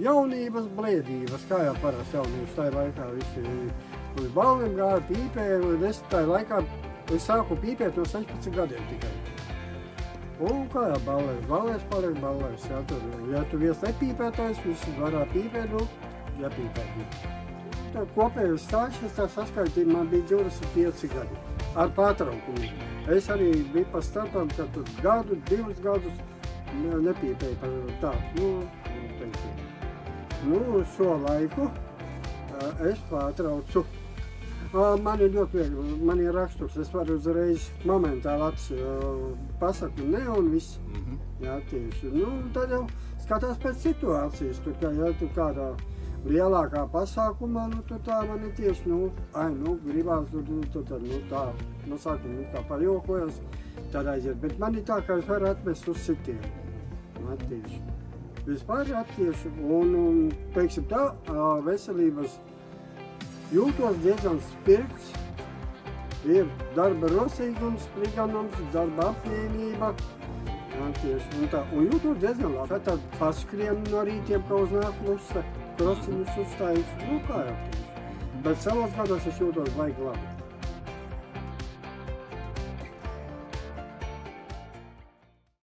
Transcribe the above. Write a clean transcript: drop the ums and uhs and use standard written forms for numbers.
Jaunības blēdības, kā jau parasti jaunības tajā laikā visi uz balliem gāja, pīpēja, un es tajā laikā sāku pīpēt no 16 gadiem tikai. Un kā jau ballēs paliek ballēs, jā, tur, ja tu viens nepīpētājs, visi varā pīpēt, nu, jāpīpēt. Tā kopējais stāšanas tā saskaitījumā man bija 25 gadi, ar pārtraukumu. Es arī biju pa starpām, ka tur gadu, 2 gadus nepīpēju par tā, teiksim. Šo laiku es pārtraucu. Man ir ļoti viegli, man ir raksturs, es varu uzreiz momentāli pasaku ne un viss. Jā, tieši. Tad jau skatās pēc situācijas, ja tu kādā lielākā pasākumā, tu tā man ir tieši, gribās, tā, no sākuma kā pajokojas, tad aiziet. Bet man ir tā, ka es varu atmest uz sitienu. Tieši. Vispār attieši, un, teiksim tā, veselības jūtos diezgan spirts, ir darba rosīgums, spriganums, darba apņēmība, tieši, un tā, un jūtos diezgan labi. Tad paskrien no rītiem, ka uznāk klusa, krosiņus uzstājas, kā jau tieši. Bet savos gados es jūtos baigi labi.